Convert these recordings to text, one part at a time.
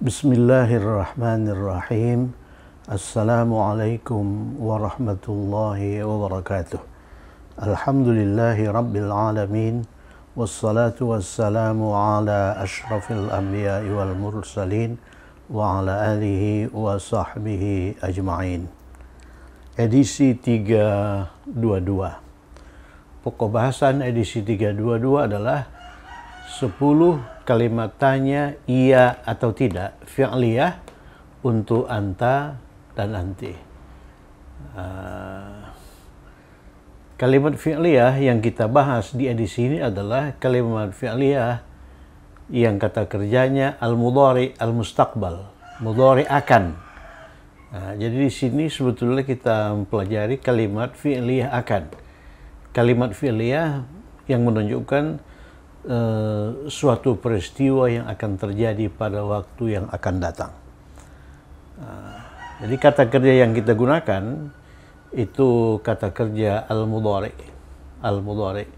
Bismillahirrahmanirrahim. Assalamualaikum warahmatullahi wabarakatuh. Alhamdulillahi rabbil alamin. Wassalatu wassalamu ala ashrafil anbiya'i wal mursalin wa ala alihi wa sahbihi ajma'in. Edisi 322. Pokok bahasan edisi 322 adalah 10 kalimat tanya iya atau tidak fi'liyah untuk anta dan anti. Kalimat fi'liyah yang kita bahas di edisi ini adalah kalimat fi'liyah yang kata kerjanya al-mudhari al-mustaqbal, mudhari akan. Jadi di sini sebetulnya kita mempelajari kalimat fi'liyah akan. Kalimat fi'liyah yang menunjukkan suatu peristiwa yang akan terjadi pada waktu yang akan datang. Jadi kata kerja yang kita gunakan itu kata kerja al-mudhari. Al-mudhari.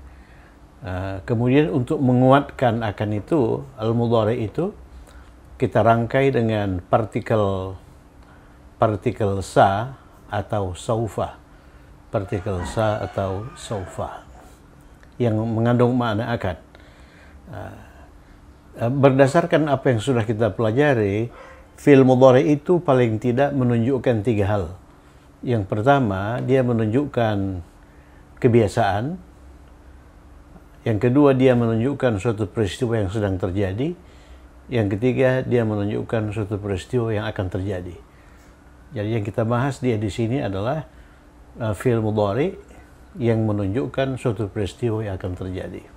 Kemudian untuk menguatkan akan itu, al-mudhari itu kita rangkai dengan partikel sa atau saufa. Partikel sa atau saufa yang mengandung makna akan. Berdasarkan apa yang sudah kita pelajari, fi'il mudhari itu paling tidak menunjukkan 3 hal. Yang pertama, dia menunjukkan kebiasaan. Yang kedua, dia menunjukkan suatu peristiwa yang sedang terjadi. Yang ketiga, dia menunjukkan suatu peristiwa yang akan terjadi. Jadi yang kita bahas di sini adalah fi'il mudhari yang menunjukkan suatu peristiwa yang akan terjadi.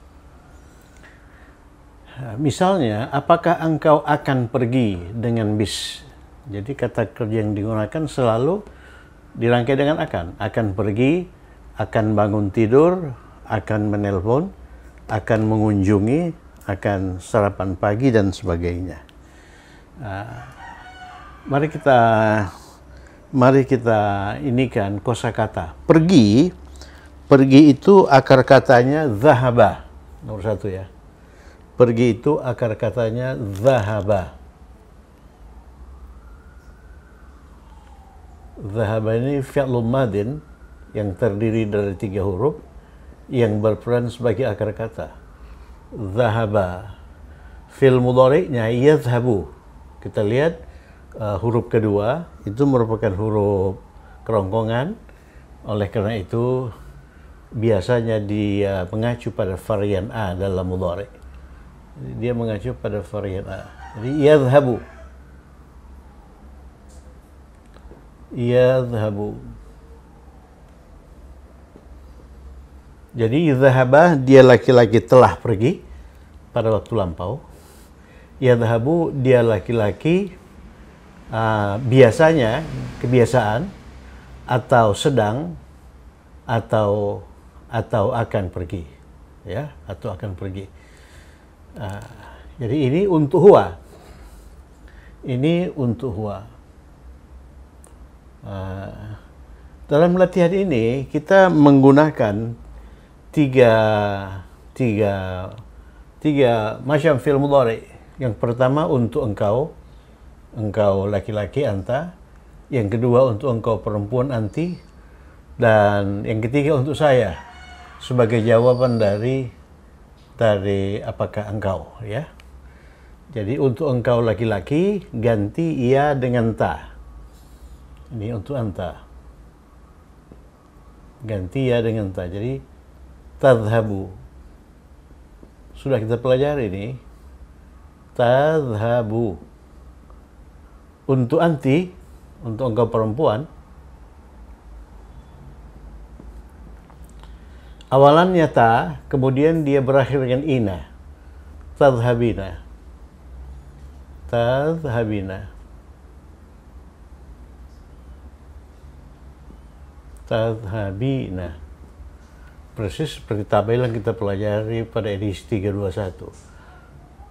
Misalnya, apakah engkau akan pergi dengan bis? Jadi kata kerja yang digunakan selalu dirangkai dengan akan. Akan pergi, akan bangun tidur, akan menelpon, akan mengunjungi, akan sarapan pagi, dan sebagainya. Mari kita inikan kosakata. Pergi itu akar katanya zahaba. Nomor 1 ya. Pergi itu akar katanya zahaba. Zahaba ini fi'lun madin yang terdiri dari 3 huruf yang berperan sebagai akar kata. Zahaba. Fi'il mudhari'nya yadhhabu. Kita lihat huruf kedua itu merupakan huruf kerongkongan. Oleh karena itu biasanya dia mengacu pada varian A dalam mudhari'. Dia mengacu pada varian A. Jadi yadhhabu. Yadhhabu. Jadi dhahaba dia laki-laki telah pergi pada waktu lampau. Yadhhabu dia laki-laki biasanya, kebiasaan, atau sedang, atau akan pergi. Ya, atau akan pergi. Jadi ini untuk huwa. Ini untuk huwa. Dalam latihan ini kita menggunakan tiga macam fi'il mudhari. Yang pertama untuk engkau laki-laki anta. Yang kedua untuk engkau perempuan anti. Dan yang ketiga untuk saya sebagai jawaban dari apakah engkau, ya. Jadi untuk engkau laki-laki ganti ia dengan ta. Ini untuk anta. Ganti ia dengan ta. Jadi tadhhabu. Sudah kita pelajari ini. Tadhhabu. Untuk anti, untuk engkau perempuan, awalannya ta, kemudian dia berakhir dengan ina. Tadhhabina. Tadhhabina. Tadhhabina. Persis seperti tabel yang kita pelajari pada edisi 321.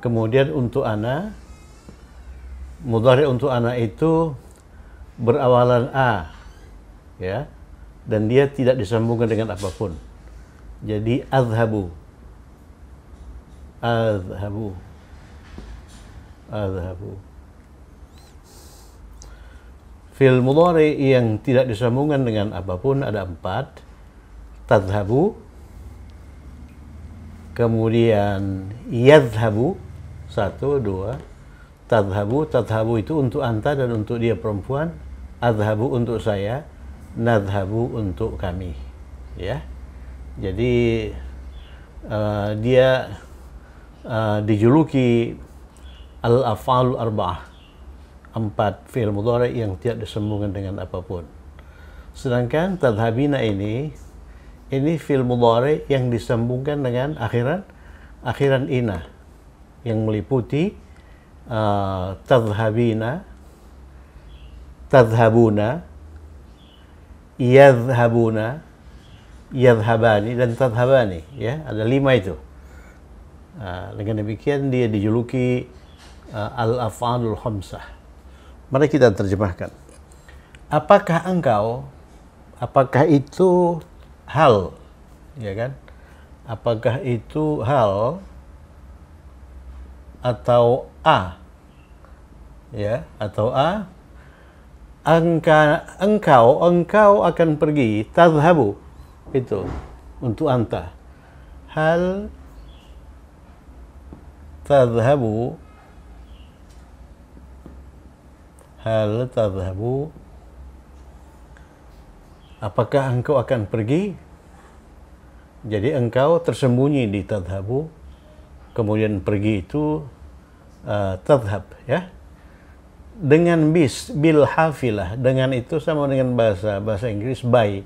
Kemudian untuk ana, mudhari untuk ana itu berawalan a, ya, dan dia tidak disambungkan dengan apapun. Jadi adhhabu. Adhhabu. Fi'il mudhari yang tidak disambungkan dengan apapun ada 4. Tadhabu, kemudian yadhabu, 1, 2. Tadhabu itu untuk anta dan untuk dia perempuan. Adhabu untuk saya, nadhabu untuk kami. Ya, jadi dia dijuluki al-af'alul arba'ah, 4 fi'il mudhari yang tidak disambungkan dengan apapun. Sedangkan tadhabina ini fi'il mudhari yang disambungkan dengan akhiran ina yang meliputi tadhabina, tadhabuna, yadhabuna, yadhabani, dan tadhabani. Ya, ada 5 itu. Dengan demikian dia dijuluki al-af'alul khamsah. Mari kita terjemahkan. Apakah engkau? Apakah itu hal? Ya kan? Apakah itu hal atau a? Ya, atau a? Engkau akan pergi, tadhabu itu untuk anta. Hal tadhabu, apakah engkau akan pergi? Jadi engkau tersembunyi di tadhabu, kemudian pergi itu tadhab, ya. Dengan bil hafilah, dengan itu sama dengan bahasa Inggris by.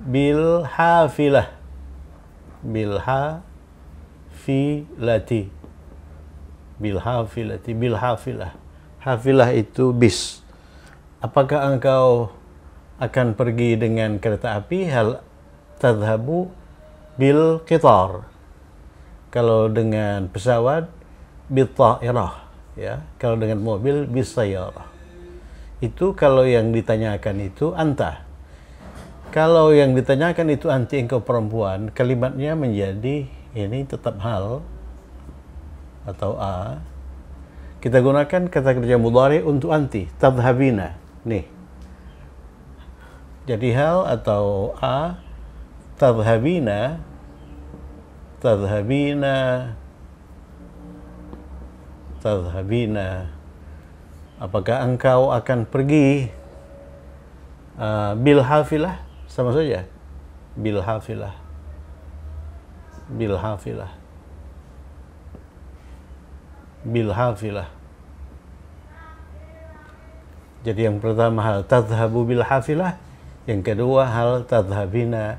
Bil hafilah, bil hafilati, bil hafilah. Hafilah itu bis. Apakah engkau akan pergi dengan kereta api? Hal tadhabu bil qitar. Kalau dengan pesawat bil ta'irah, ya. Kalau dengan mobil bis sayyarah. Itu kalau yang ditanyakan itu anta. Kalau yang ditanyakan itu anti, engkau perempuan, kalimatnya menjadi ini tetap hal atau a. Kita gunakan kata kerja mudhari untuk anti, tadhabina. Nih. Jadi hal atau a, tadhabina, apakah engkau akan pergi? Bil hafilah, sama saja. Bil hafilah. Jadi yang pertama hal tadhabu bil hafilah, yang kedua hal tadhabina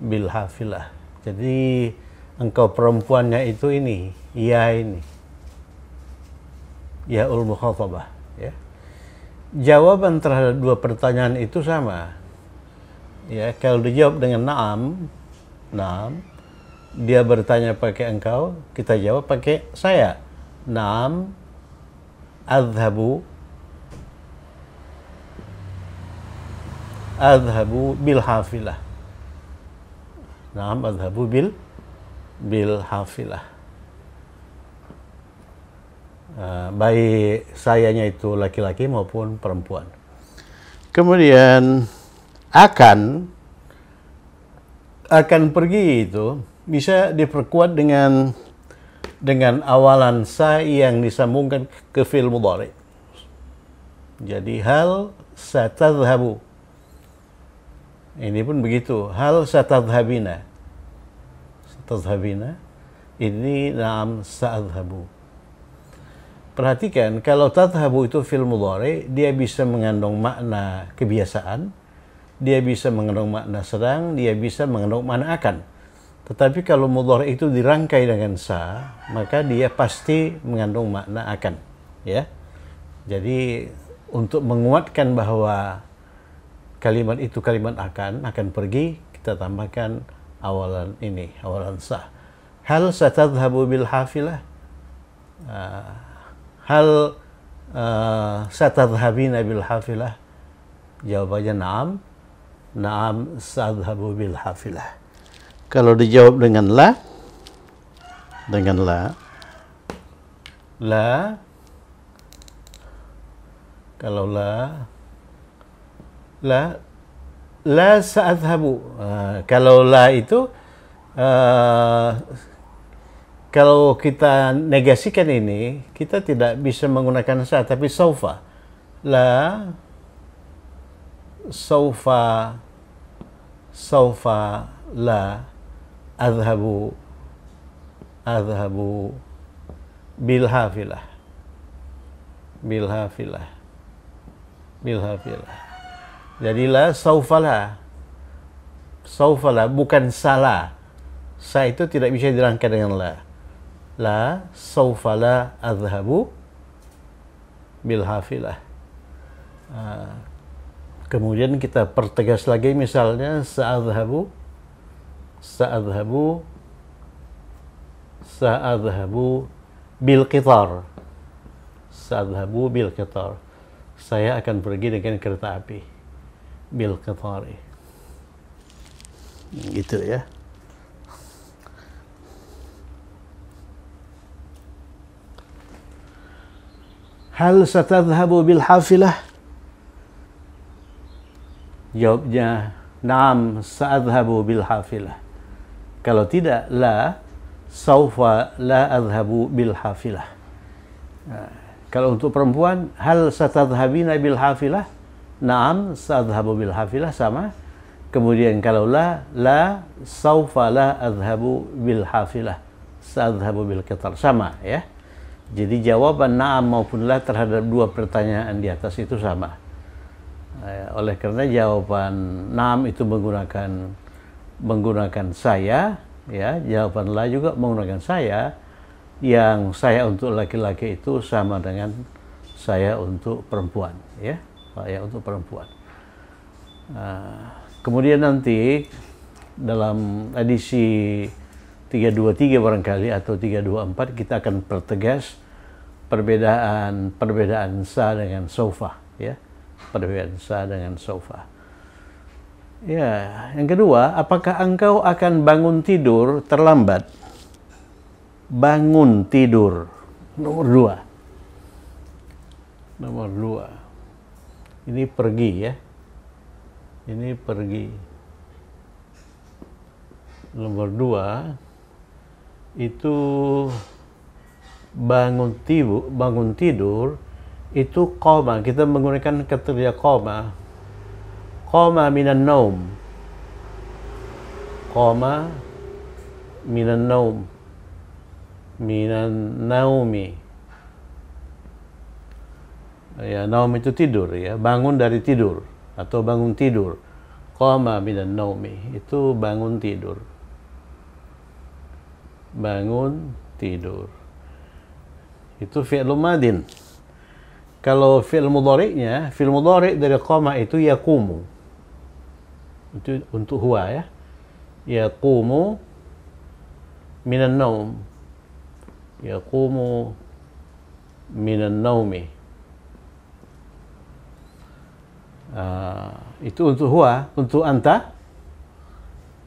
bil hafilah. Jadi engkau perempuannya itu ini, ya ini. Yaul mukhatabah, ya. Jawaban terhadap 2 pertanyaan itu sama. Ya, kalau dijawab dengan na'am, dia bertanya pakai engkau, kita jawab pakai saya. Na'am, adhabu bil hafilah. Na'am, adhabu bil hafilah. Baik sayanya itu laki-laki maupun perempuan. Kemudian akan pergi itu bisa diperkuat dengan awalan sa yang disambungkan ke fi'il mudhari. Jadi hal satadhabu. Ini pun begitu. Hal satadhabina. Ini na'am sa'adhabu. Perhatikan, kalau tadhabu itu fi'il mudhari, dia bisa mengandung makna kebiasaan, dia bisa mengandung makna sedang, dia bisa mengandung makna akan. Tetapi kalau mudhari itu dirangkai dengan sa, maka dia pasti mengandung makna akan, ya. Jadi untuk menguatkan bahwa kalimat itu kalimat akan pergi, kita tambahkan awalan ini, awalan sa. Hal satadhabu bil hafilah? Hal satadhabina bil hafilah? Jawabannya na'am sadhabu bil hafilah. Kalau dijawab dengan la, kalau la La, la sa'adhabu. Kalau la itu, kalau kita negasikan ini, kita tidak bisa menggunakan sa, tapi saufa. La, saufa, saufa, la, adhabu, adhabu, bilhafilah, bilhafilah, bilhafilah. Jadilah saufalah, saufalah, bukan salah. Sa itu tidak bisa dirangkai dengan la. La, saufala, adhabu, bilhafilah. Kemudian kita pertegas lagi, misalnya sa'adhabu, sa'adhabu, sa'adhabu bil qitar, sa'adhabu bil qitar. Saya akan pergi dengan kereta api. Bil qitari. Gitu ya. Hal satadhhabu bil hafilah? Jawabnya, na'am, sa'adhhabu bil hafilah. Kalau tidak, la, saufa la adhhabu bil hafilah. Kalau untuk perempuan, hal satadhhabina bil hafilah? Na'am, sa'adhhabu bil hafilah, sama. Kemudian kalau la, saufa la adhhabu bil hafilah, sa'adhhabu bil qitar, sama ya. Jadi jawaban na'am maupun la terhadap dua pertanyaan di atas itu sama. Oleh karena jawaban na'am itu menggunakan saya, ya, jawaban la juga menggunakan saya. Yang saya untuk laki-laki itu sama dengan saya untuk perempuan, ya, saya untuk perempuan. Kemudian nanti dalam edisi 323 barangkali atau 324 kita akan pertegas perbedaan sa dengan saufa, ya, perbedaan sa dengan saufa. Ya, yang kedua, apakah engkau akan bangun tidur terlambat? Bangun tidur. Nomor dua. Nomor dua. Ini pergi ya. Ini pergi. Nomor dua itu bangun tidur itu qoma. Kita menggunakan kata qoma. Qoma minan naum. Qoma minan naum. Minan naumi. Ya, naum itu tidur ya, bangun dari tidur atau bangun tidur. Qama minan naumi, itu bangun tidur. Bangun tidur. Itu fi'il madin. Kalau fi'il mudhari'nya, fi'il mudhari' dari qama itu yaqumu. Itu untuk huwa ya. Yaqumu minan naum. Yaqumu minan naumi. Itu untuk huwa, untuk anta.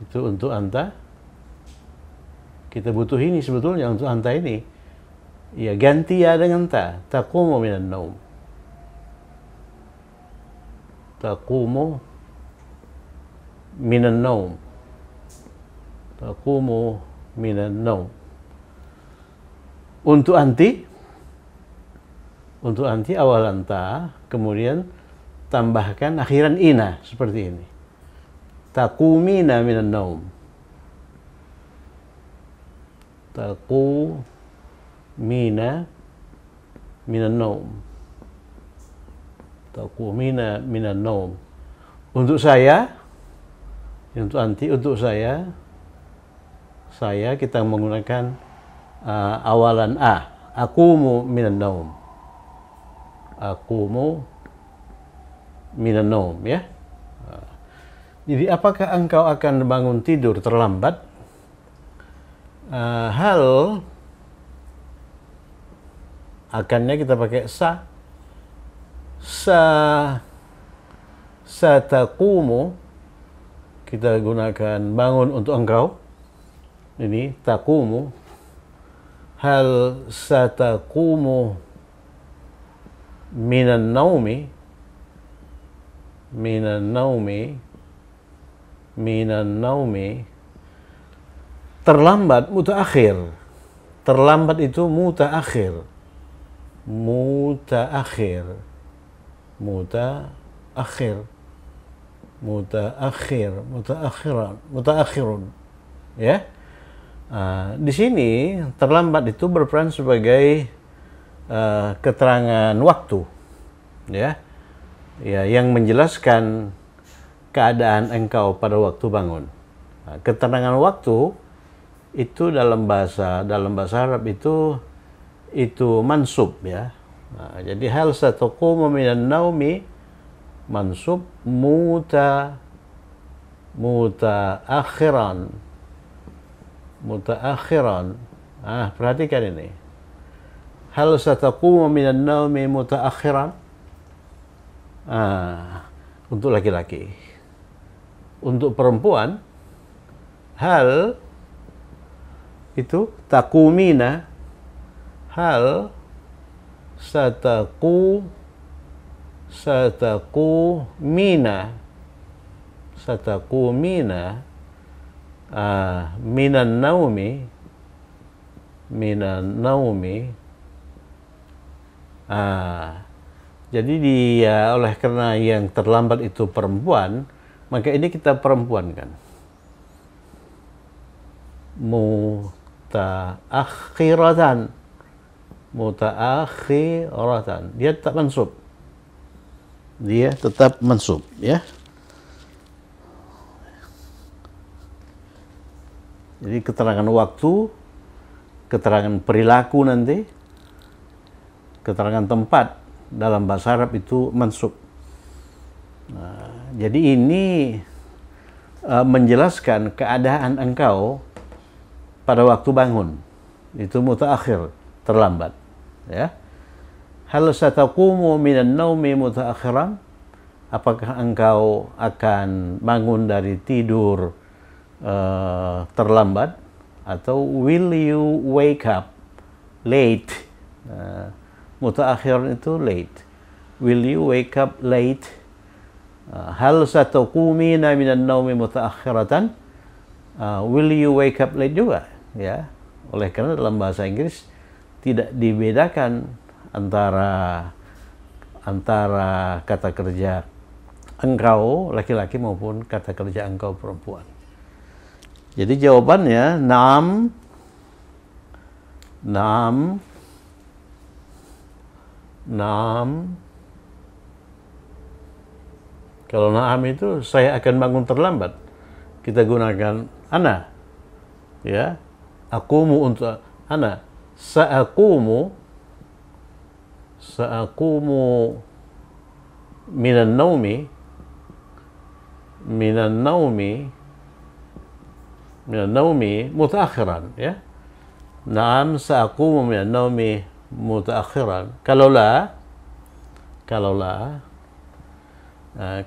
Itu untuk anta. Kita butuh ini sebetulnya untuk anta ini. Ya, ganti ya dengan ta. Taqumu minan naum. Taqumu minan naum. Taqumu minan naum. Untuk anti awalan ta, kemudian tambahkan akhiran ina seperti ini. Taqumina minan naum. Taqumina minan naum. Taqumina minan naum. Untuk saya, untuk anti, untuk saya kita menggunakan awalan a. Aqumu minan naum. Aqumu minan naum, ya. Jadi apakah engkau akan bangun tidur terlambat? Hal akannya kita pakai sa. Sataqumu kita gunakan bangun untuk engkau. Ini taqumu. Hal sataqumu minan naumi, minan naumi, minan naumi. Terlambat, mutaakhir. Terlambat itu mutaakhir. Mutaakhir. Mutaakhir. Mutaakhir. Mutaakhiran. Mutaakhirun. Ya. Di sini terlambat itu berperan sebagai keterangan waktu. Ya. Ya, yang menjelaskan keadaan engkau pada waktu bangun. Keterangan waktu itu dalam bahasa Arab itu mansub, ya. Jadi hal sataqumu minan naumi mansub mutaakhiran. Mutaakhiran. Perhatikan ini. Hal sataqumu minan naumi mutaakhiran. Untuk laki-laki. Untuk perempuan, hal itu takumina, hal satakumina minan naumi jadi dia oleh karena yang terlambat itu perempuan, maka ini kita perempuankan. Mutaakhiratan. Dia tetap mansub. Ya. Jadi keterangan waktu, keterangan perilaku nanti, keterangan tempat dalam bahasa Arab itu mansub. Jadi ini menjelaskan keadaan engkau pada waktu bangun. Itu mutaakhir, terlambat, ya. Hal sataqumu minan naumi mutaakhiran? Apakah engkau akan bangun dari tidur terlambat, atau will you wake up late? Mutaakhiran itu late. Will you wake up late? Hal sataqumina minan naumi mutaakhiratan? Will you wake up late juga, ya. Oleh karena dalam bahasa Inggris tidak dibedakan antara kata kerja engkau laki-laki maupun kata kerja engkau perempuan. Jadi jawabannya naam. Kalau naam itu saya akan bangun terlambat, kita gunakan ana, ya. Aqumu untuk ana, sa'aqumu minan naumi mutaakhiran, ya. Naam sa'aqumu minan naumi mutaakhiran. Kalau la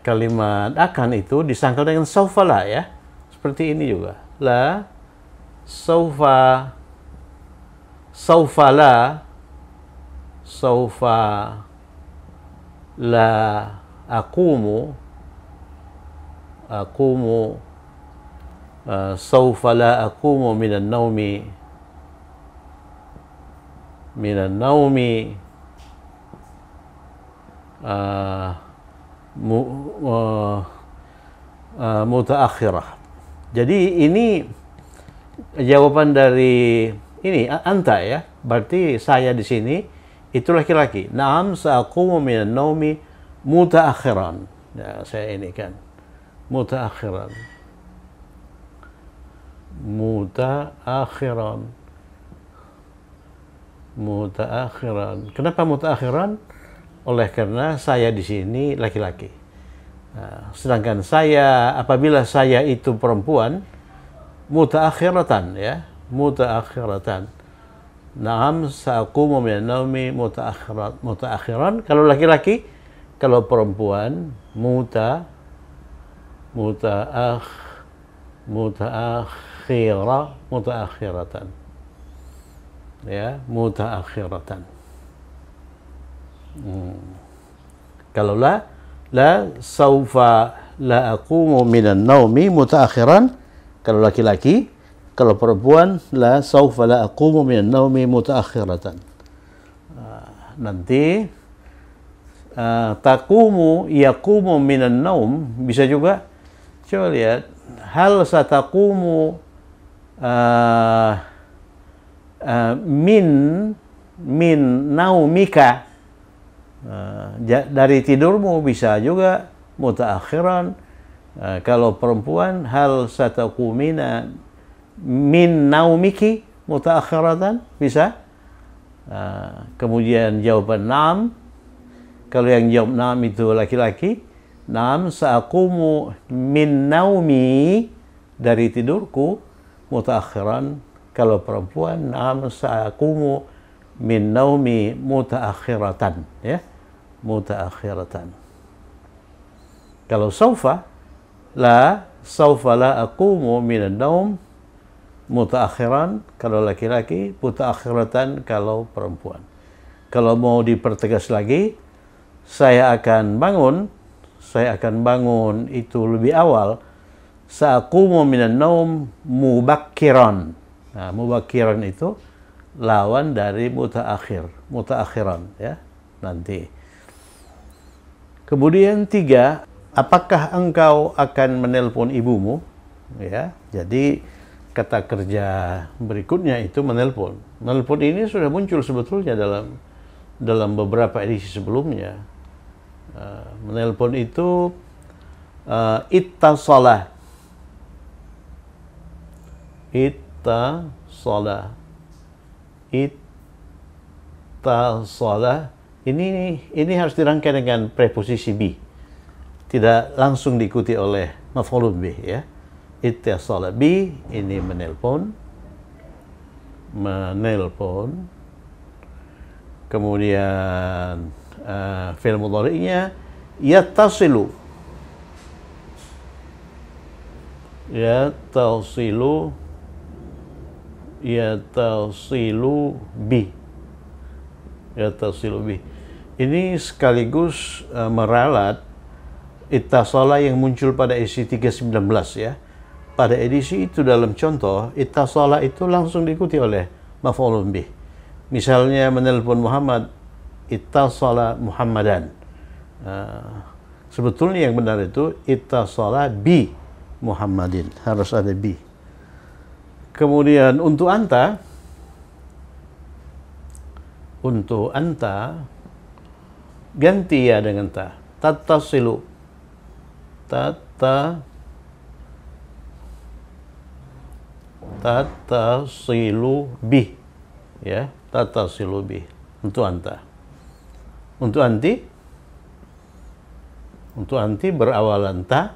kalimat akan itu disangkal dengan saufa la, ya. Seperti ini juga. La saufa la aqumu saufa la aqumu minan naumi mutaakhirah. Jadi ini jawaban dari ini anta, ya. Berarti saya di sini itu laki-laki. Naam sa'aqumu minan naumi mutaakhiran. Ya, saya ini kan mutaakhiran. Kenapa mutaakhiran? Oleh karena saya di sini laki-laki. Sedangkan saya, apabila saya itu perempuan, mutaakhiratan, ya. Mutaakhiratan. Naam sa'aqumu minan naumi mutaakhiran. Kalau laki-laki, kalau perempuan mutaakhiratan. Ya, mutaakhiratan. Kalau la la saufa la aqumu minan naumi mutaakhiran kalau laki-laki. Kalau perempuan, la saufa la aqumu minan naumi mutaakhiratan. Nanti taqumu yaqumu minan naum bisa juga. Coba lihat, hal sataqumu min naumika, dari tidurmu, bisa juga mutaakhiran. Kalau perempuan, hal sataqumina min naumiki mutaakhiratan, bisa. Kemudian jawaban na'am, kalau yang jawab na'am itu laki-laki, na'am sa'aqumu min naumi, dari tidurku, mutaakhiran. Kalau perempuan, na'am sa'aqumu min naumi mutaakhiratan, ya, mutaakhiratan. Kalau saufa la aqumu minan naum mutaakhiran kalau laki-laki, mutaakhiratan kalau perempuan. Kalau mau dipertegas lagi, saya akan bangun itu lebih awal. Sa'aqumu minan naum mubakkiran. Nah, mubakkiran itu lawan dari mutaakhiran, ya, nanti. Kemudian 3, apakah engkau akan menelpon ibumu? Ya, jadi kata kerja berikutnya itu menelpon. Menelpon ini sudah muncul sebetulnya dalam beberapa edisi sebelumnya. Menelpon itu ittasala. Ini harus dirangkai dengan preposisi bi. Tidak langsung diikuti oleh maf'ulun bih, ya. Ittasala bi, ini menelpon. Kemudian fi'il mudhari'nya yattasilu. Yattasilu bi. Ini sekaligus meralat ittasala yang muncul pada edisi 319, ya. Pada edisi itu dalam contoh, ittasala itu langsung diikuti oleh maf'ulun bih. Misalnya menelpon Muhammad, ittasala Muhammadan. Sebetulnya yang benar itu ittasala bi Muhammadin, harus ada bi. Kemudian untuk anta ganti ya dengan ta. Tattasilu bih, ya, tattasilu bih untuk anta. Untuk anti berawalan ta,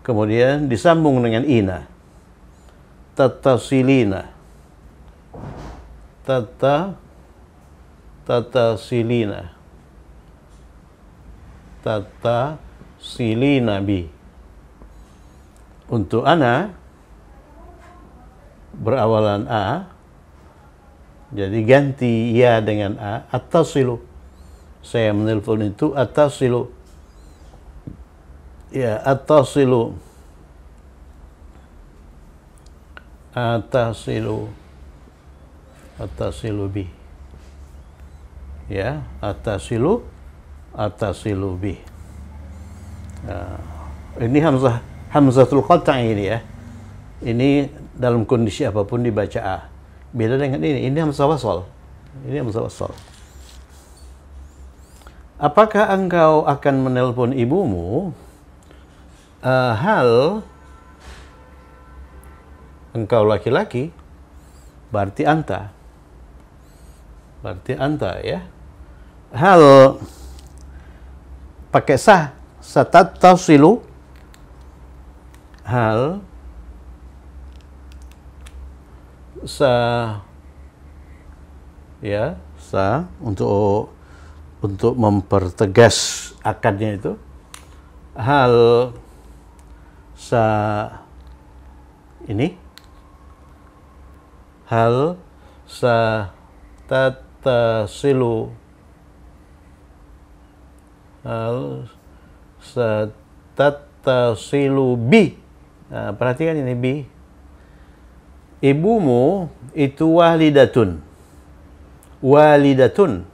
kemudian disambung dengan ina. Tattasilina bi. Untuk ana berawalan a, jadi ganti ya dengan a. Attasilu, saya menelpon itu attasilu, ya, attasilu bi, ya, attasilu bi. Ini hamzatul qat'i ini, ya. Ini dalam kondisi apapun dibaca a. Beda dengan ini hamzah wasal. Ini hamzah wasal. Apakah engkau akan menelpon ibumu? Hal engkau laki-laki, berarti anta, ya. Hal pakai satattasilu, hal untuk mempertegas akadnya itu, hal ini, hal tattasilu, hal Satattasilu bi. Perhatikan ini bi. Ibumu itu walidatun. Walidatun,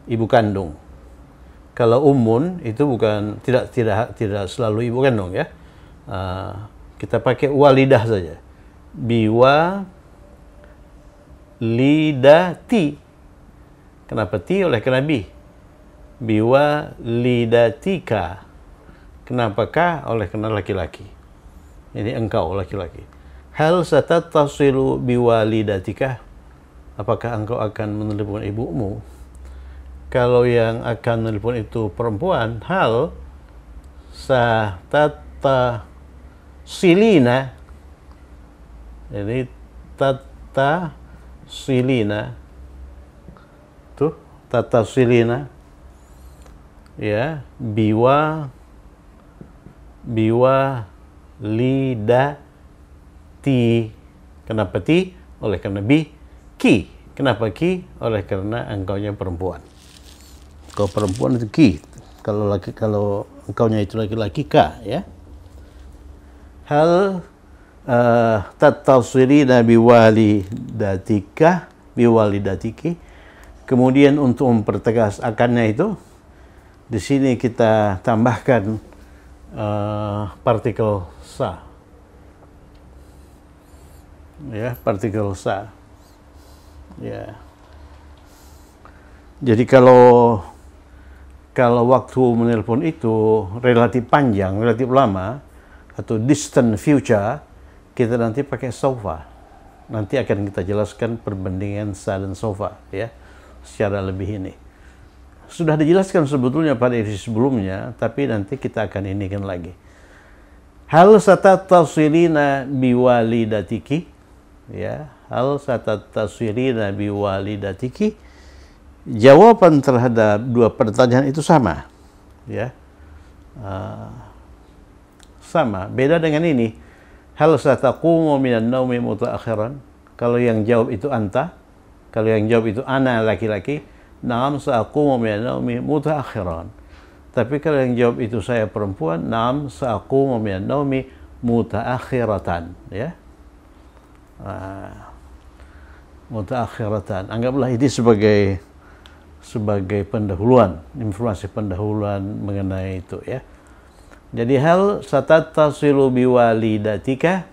ibu kandung. Kalau ummun itu bukan, tidak selalu ibu kandung ya. Kita pakai walidah saja. Biwa lidati. Kenapa ti? Oleh karena bi. Biwa lidatika. Kenapa ka? Oleh karena laki-laki. Ini engkau laki-laki. Hal satattasilu biwalidatika. Apakah engkau akan menelepon ibumu? Kalau yang akan menelepon itu perempuan, hal satattasilina. Jadi tattasilina. Tuh, tattasilina. Ya, biwa lidati. Kenapa ti? Oleh karena bi. Ki. Kenapa ki? Oleh karena engkaunya perempuan. Kalau perempuan itu ki. Kalau engkaunya itu laki-laki ka, ya. Hal tattasilina biwalidatika, biwalidatiki. Kemudian untuk mempertegas akannya itu, di sini kita tambahkan partikel sa. Ya, partikel sa. Ya. Jadi kalau waktu menelpon itu relatif panjang, relatif lama, atau distant future, kita nanti pakai sofa. Nanti akan kita jelaskan perbandingan sa dan sofa, ya, secara lebih ini. Sudah dijelaskan sebetulnya pada edisi sebelumnya, tapi nanti kita akan inikan lagi. Hal satattasilina biwalidatiki. Ya, hal satattasilu biwalidatiki. Jawaban terhadap dua pertanyaan itu sama, ya, sama. Beda dengan ini, hal sataqumu minan naumi mutaakhiran. Kalau yang jawab itu anta, kalau yang jawab itu ana laki-laki, na'am sa'aqumu minan naumi mutaakhiran. Tapi kalau yang jawab itu saya perempuan, na'am sa'aqumu minan naumi mutaakhiratan, ya. Mutaakhiratan. Anggaplah ini sebagai pendahuluan, informasi pendahuluan mengenai itu, ya. Jadi hal satattasilu biwalidatika,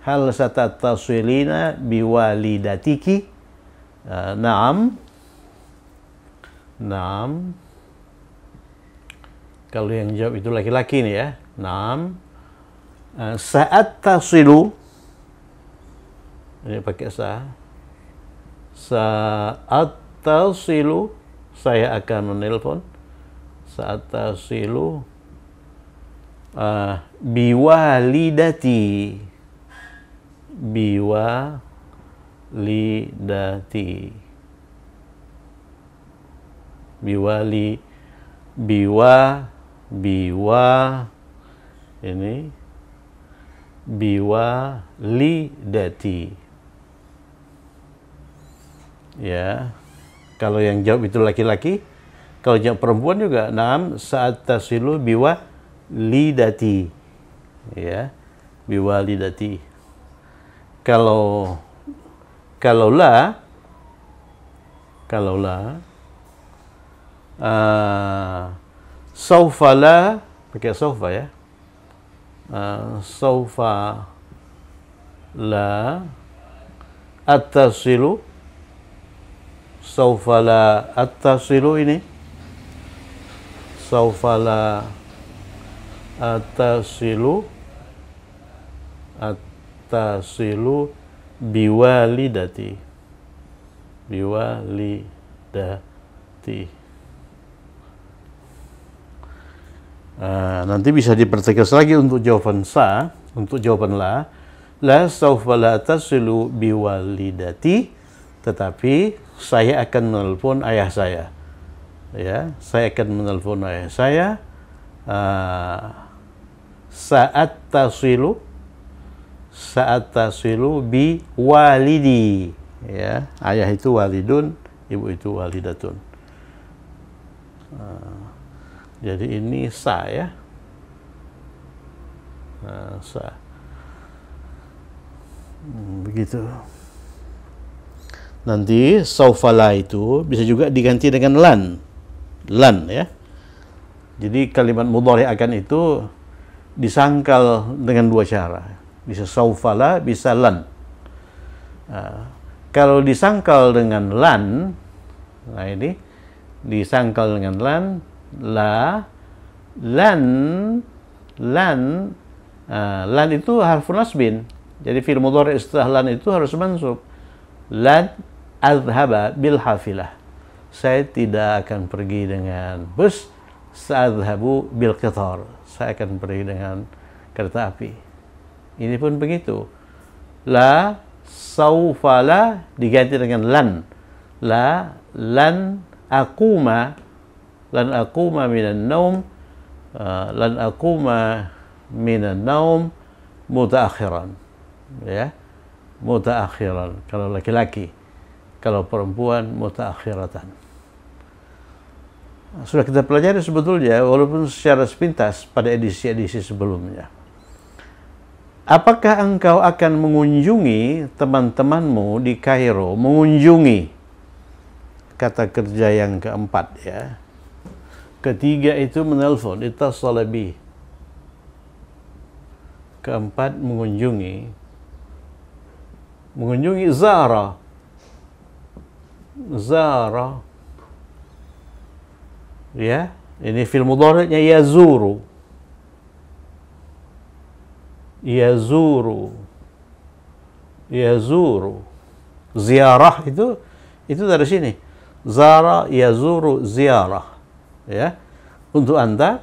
hal satattasilina biwalidatiki. Naam. Naam. Kalau yang jawab itu laki-laki nih, ya. Naam. Sa'attasilu. Ini pakai sa. Sa'attasilu, saya akan menelpon. Sa'attasilu biwalidati. Biwalidati. Ini biwalidati. Ya, kalau yang jawab itu laki-laki, kalau jawab perempuan juga, naam sa'attasilu biwalidati. Ya, biwalidati. Kalau la saufa la, pakai saufa, ya. Saufa la attasilu. Saufa la attasilu ini. Saufa la attasilu. Attasilu biwalidati. Biwalidati. Nanti bisa dipertegas lagi untuk jawaban sa, untuk jawaban la. La saufa la attasilu biwalidati. Tetapi saya akan menelpon ayah saya. Ya, saya akan menelpon ayah saya. Sa'attasilu bi walidi. Ya, ayah itu walidun, ibu itu walidatun. Jadi ini sa ya. Nah, sa. Begitu. Nanti saufala itu bisa juga diganti dengan lan. Lan ya. Jadi kalimat mudhari akan itu disangkal dengan dua cara. Bisa saufala, bisa lan. Kalau disangkal dengan lan, nah ini disangkal dengan lan, lan, lan itu harfu nasbin. Jadi fi'il mudhari setelah lan itu harus mansub. Lan azhaba bil hafilah. Saya tidak akan pergi dengan bus. Sa'adhabu bil qitar. Saya akan pergi dengan kereta api. Ini pun begitu. La saufa la diganti dengan lan. Lan aquma minan naum. Lan aquma minan naum mutaakhiran. Ya. Mutaakhiran kalau laki-laki. Kalau perempuan mutaakhiratan. Sudah kita pelajari sebetulnya walaupun secara sepintas pada edisi-edisi sebelumnya. Apakah engkau akan mengunjungi teman-temanmu di Kairo? Mengunjungi. Kata kerja yang keempat ya. Ketiga itu menelpon, ittasala bi. Keempat mengunjungi. Mengunjungi zara. Zara. Ya, ini fi'il mudhari'nya yazuru. Yazuru. Yazuru. Ziarah itu dari sini. Zara yazuru ziarah. Ya. Untuk anta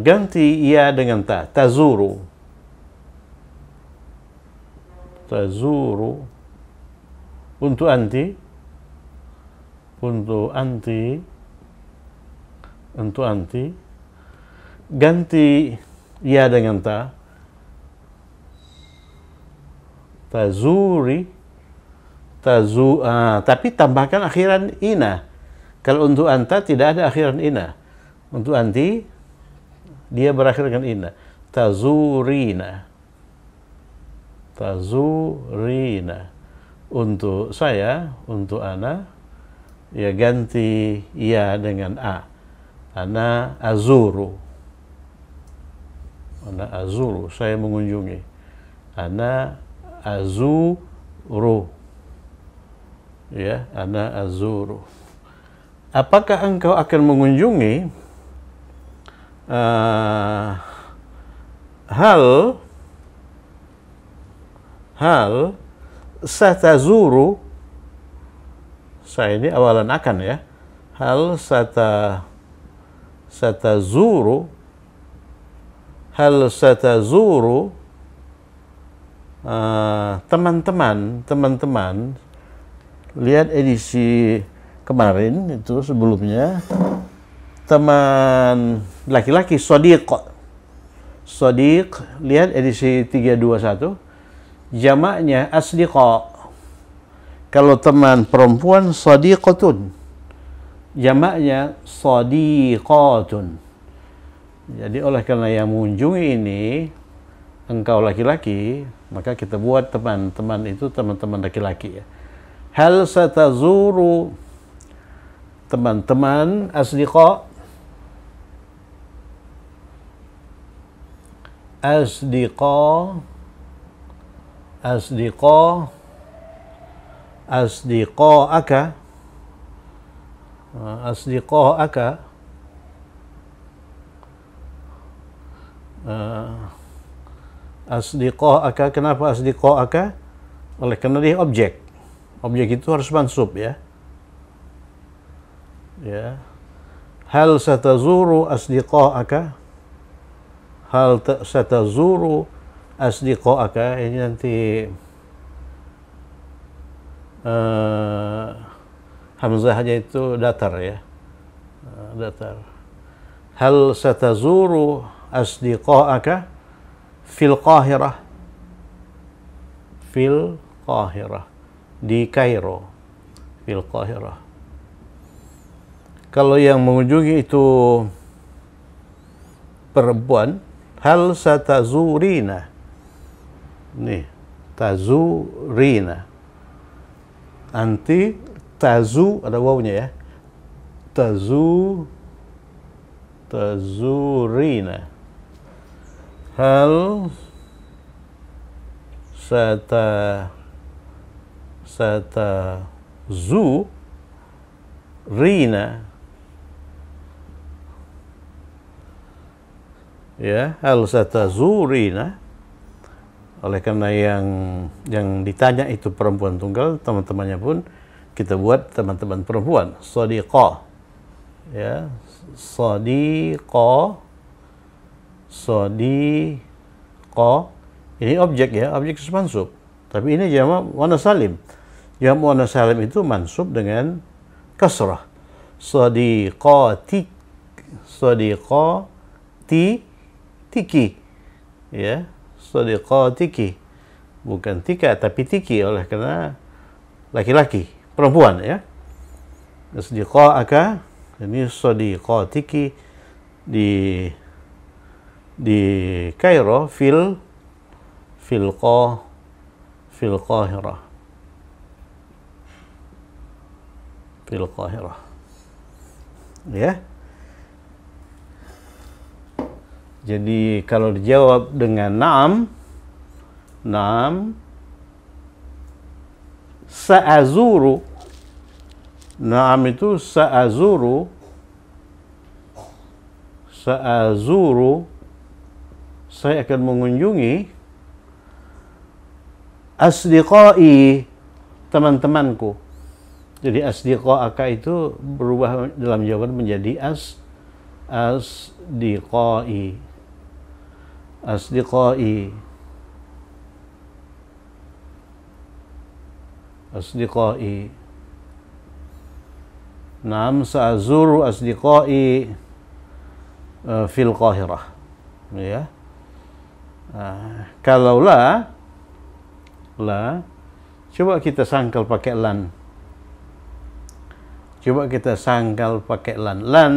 ganti ya dengan ta. Tazuru. Tazuru. Untuk anti ganti ya dengan ta. Tazuri. Tapi tambahkan akhiran ina. Kalau untuk anta tidak ada akhiran ina. Untuk anti dia berakhir dengan ina. Tazurina. Untuk saya, untuk ana, ya ganti ya dengan a. Ana azuru. Saya mengunjungi. Ana azuru. Ya, ana azuru. Apakah engkau akan mengunjungi hal satazuru, saya ini awalan akan ya. Hal satazuru teman-teman lihat edisi kemarin itu sebelumnya, teman laki-laki sodiq, lihat edisi 321, jamaknya asdiqa. Kalau teman perempuan sadiqatun, jamaknya sadiqatun. Jadi oleh karena yang mengunjungi ini engkau laki-laki, maka kita buat teman-teman itu teman-teman laki-laki ya. Hal satazuru, teman-teman asdiqa. Asdiqa'aka. Asdiqa'aka. Kenapa asdiqa'aka? Oleh karena dia objek. Objek itu harus mansub ya. Ya. Hal satazuru asdiqa'aka. Hal satazuru asdiqa'aka. Ini nanti hamzahnya itu datar ya. Datar. Hal satazuru asdiqa'aka fil Qahirah. Di Kairo. fil Qahirah. Kalau yang mengunjungi itu perempuan, hal satazurina. Nih, tazurina. Anti tazu ada wawunya ya. Tazurina. Hal satazurina. Ya, hal satazurina. Oleh karena yang ditanya itu perempuan tunggal, teman-temannya pun kita buat teman-teman perempuan. Shadiqah. Ya, Shadiqah. Shadiqah. Ini objek ya, objek mansub. Tapi ini jamak muannas salim. Jamak muannas salim itu mansub dengan kasrah. Shadiqatik. Tiki. Ya, shadiqatiki. Bukan tika tapi tiki, oleh karena laki-laki, perempuan ya. Shadiqaka, ini shadiqatiki di Kairo fil Qahirah. Fil Qahirah. Ya. Jadi kalau dijawab dengan na'am, sa'azuru. Na'am itu sa'azuru, saya akan mengunjungi asdiqai, teman-temanku. Jadi asdiqa'aka itu berubah dalam jawaban menjadi asdiqai. Naam sa'azuru asdiqai fil Qahirah. Ya. Kalau la, coba kita sangkal pakai lan. Lan,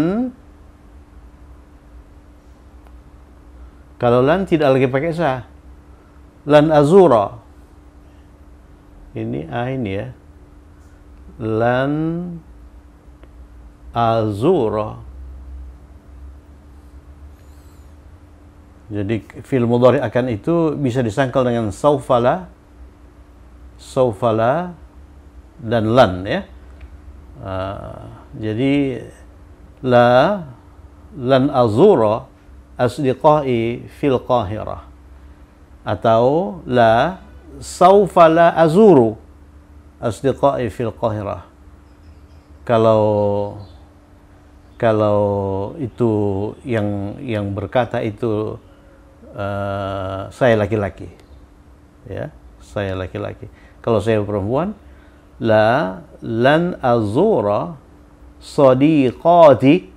kalau lan tidak lagi pakai sa. Lan azura. Ini ya. Lan azura. Jadi fi'il mudhari akan itu bisa disangkal dengan saufala dan lan ya. Jadi lan azura asdiqai fil Qahirah, atau la saufa la azuru asdiqai fil Qahirah. Kalau itu yang berkata itu saya laki-laki, ya, saya laki-laki. Kalau saya perempuan, lan azura sadiqati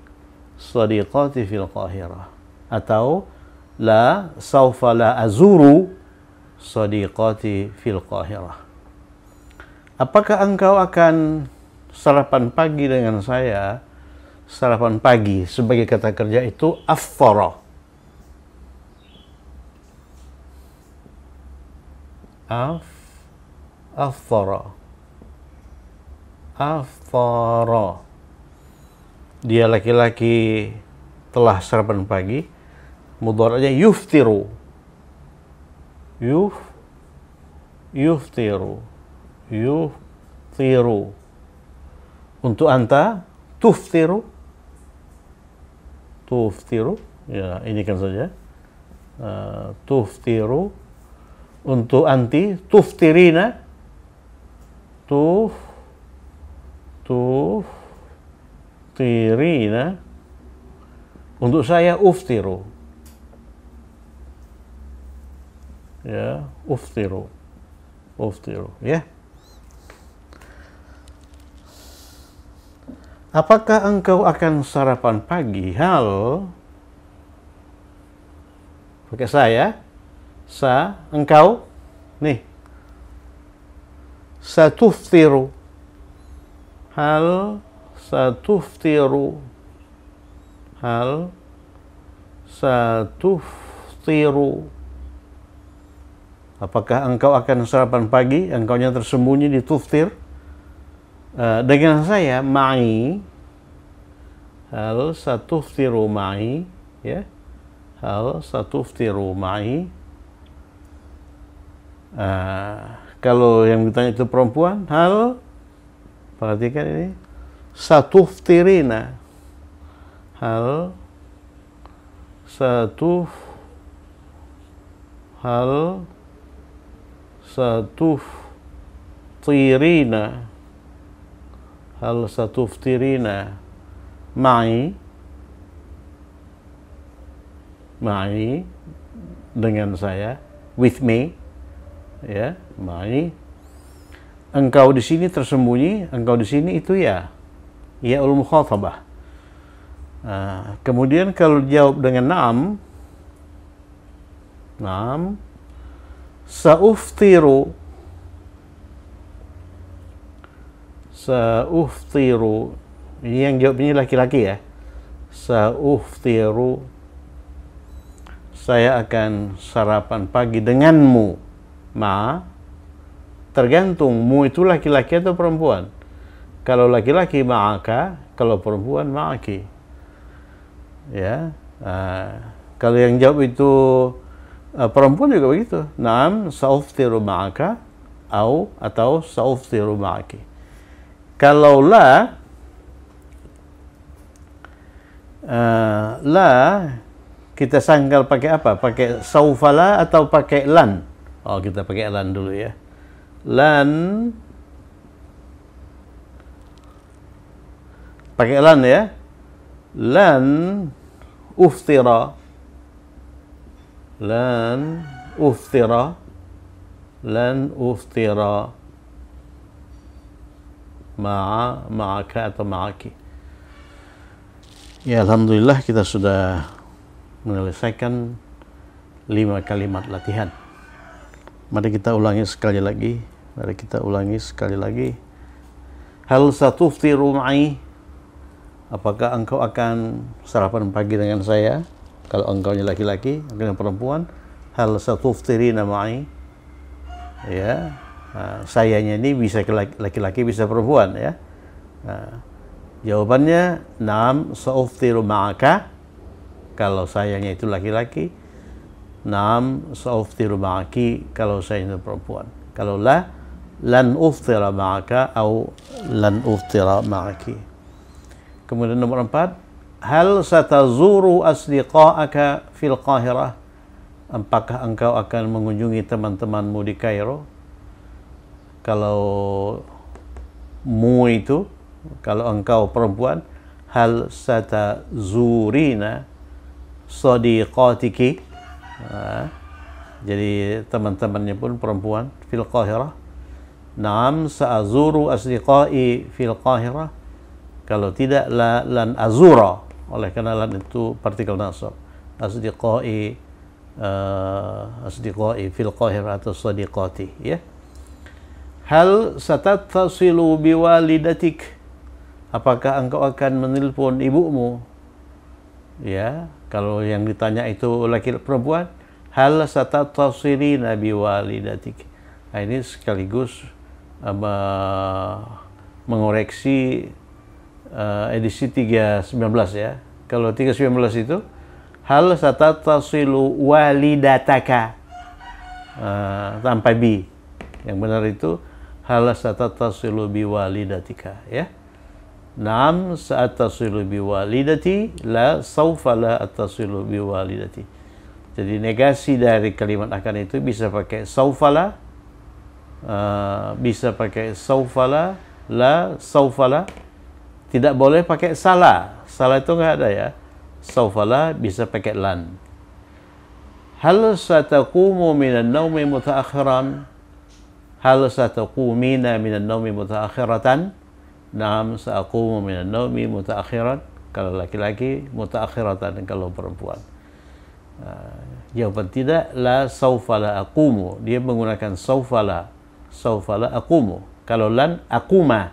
fil Qahirah, atau la saufa la azuru sadiqati fil Qahirah. Apakah engkau akan sarapan pagi dengan saya? Sarapan pagi sebagai kata kerja itu afthara. Afthara. Dia laki-laki telah sarapan pagi. Mudhari'nya yuftiru. Yuftiru. Untuk anta tuftiru. Ya, ini kan saja. Tuftiru. Untuk anti tuftirina. Tuftirina. Untuk saya uftiru. Ya, uftiru, ya. Apakah engkau akan sarapan pagi? Hal pakai saya, engkau, nih, satuftiru, hal satuftiru, hal satuftiru. Apakah engkau akan sarapan pagi? Engkaunya tersembunyi di tuftir dengan saya, ma'i. Hal satuftiru ma'i, ya. Hal satuftiru ma'i. Kalau yang ditanya itu perempuan, hal, perhatikan ini, satuftirina. Hal satuftirina, hal satuftirina ma'i, ma'i dengan saya, with me, ya, ma'i. Engkau di sini tersembunyi, engkau di sini itu ya ul mukhatabah. Kemudian kalau jawab dengan na'am, sauftiru, ini yang jawabnya laki-laki ya. Sauftiru, saya akan sarapan pagi denganmu. Tergantung mu itu laki-laki atau perempuan. Kalau laki-laki ma'aka, kalau perempuan ma'aki. Ya, kalau yang jawab itu perempuan juga begitu. Naam, sauftiru ma'aka atau sauftiru ma'aki. Kalau la kita sangkal pakai apa? Pakai saufala atau pakai lan? Oh, kita pakai lan dulu ya. Lan, pakai lan ya. Lan uftira, lan uftira, lan uftira ma'aka atau ma'aki. Ya, alhamdulillah kita sudah menyelesaikan 5 kalimat latihan. Mari kita ulangi sekali lagi. Hal satuftiru ma'i, apakah engkau akan sarapan pagi dengan saya? Kalau engkaunya laki-laki, dengan perempuan, hal satuftirina ma'i, ya. Sayanya ini bisa laki-laki, bisa perempuan ya. Jawabannya na'am sauftiru ma'aka, kalau sayanya itu laki-laki. Na'am sauftiru ma'aki, kalau sayanya itu perempuan. Kalau la, lan uftira ma'aka atau lan uftira ma'aki. Kemudian nomor 4, hal satazuru asdiqa'aka fil Qahirah, apakah engkau akan mengunjungi teman-temanmu di Kairo? Kalau mu itu, kalau engkau perempuan, hal satazurina sadiqatiki, jadi teman-temannya pun perempuan, fil Qahirah. Naam sa'azuru asdiqai fil Qahirah. Kalau tidak, lan azura, oleh karena lan itu partikel nasab. Asdiqai fil Qahirah atau sadiqati, ya. Hal satattasilu biwalidatik, apakah engkau akan menelpon ibumu? Ya, kalau yang ditanya itu laki-laki perempuan, hal satattasilina biwalidatik. Nah, ini sekaligus mengoreksi edisi 319 ya. Kalau 319 itu hal satattasilu walidataka, tanpa bi. Yang benar itu hal satattasilu biwalidatika, ya. Naam sa'attasilu biwalidati, la sawfa la attasilu biwalidati. Jadi negasi dari kalimat akan itu bisa pakai sawfala, bisa pakai sawfala, la sawfala. Tidak boleh pakai salah. Salah itu nggak ada ya. Sawfala bisa pakai lan. Hal sataqumu minan naumi mutaakhiran, hal sataqumina minan naumi mutaakhiratan. Naam sa'aqumu minan naumi mutaakhiran, kalau laki-laki, mutaakhiratan kalau perempuan. Jawaban tidak, la sawfa la aqumu. Dia menggunakan sawfa la aqumu. Kalau lan aquma,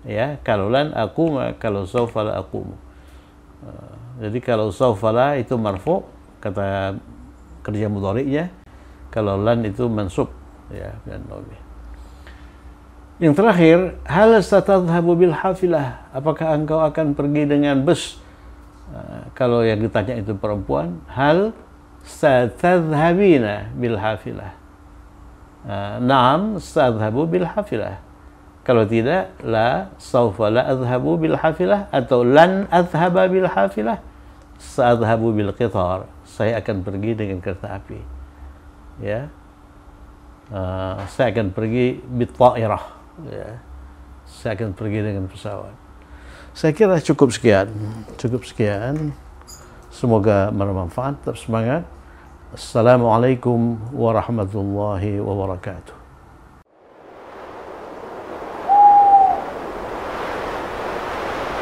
Ya, kalau lan aquma, kalau saufa la aqumu. Jadi kalau saufa la itu marfu, kata kerja mudhari'nya. Kalau lan itu mansub, ya, dan nabi. Yang terakhir, hal satadhhabu bil hafilah? Apakah engkau akan pergi dengan bus? Kalau yang ditanya itu perempuan, hal satadhhabina bil hafilah? Naam, satadhhabu bil hafilah. Kalau tidak, la saufa la adhhabu bil hafilah, atau lan adhhaba bil hafilah, sa'adhhabu bil qitar. Saya akan pergi dengan kereta api. Ya. Saya akan pergi bit ta'irah. Ya. Saya akan pergi dengan pesawat. Saya kira cukup sekian. Semoga bermanfaat. Tetap semangat. Assalamualaikum warahmatullahi wabarakatuh.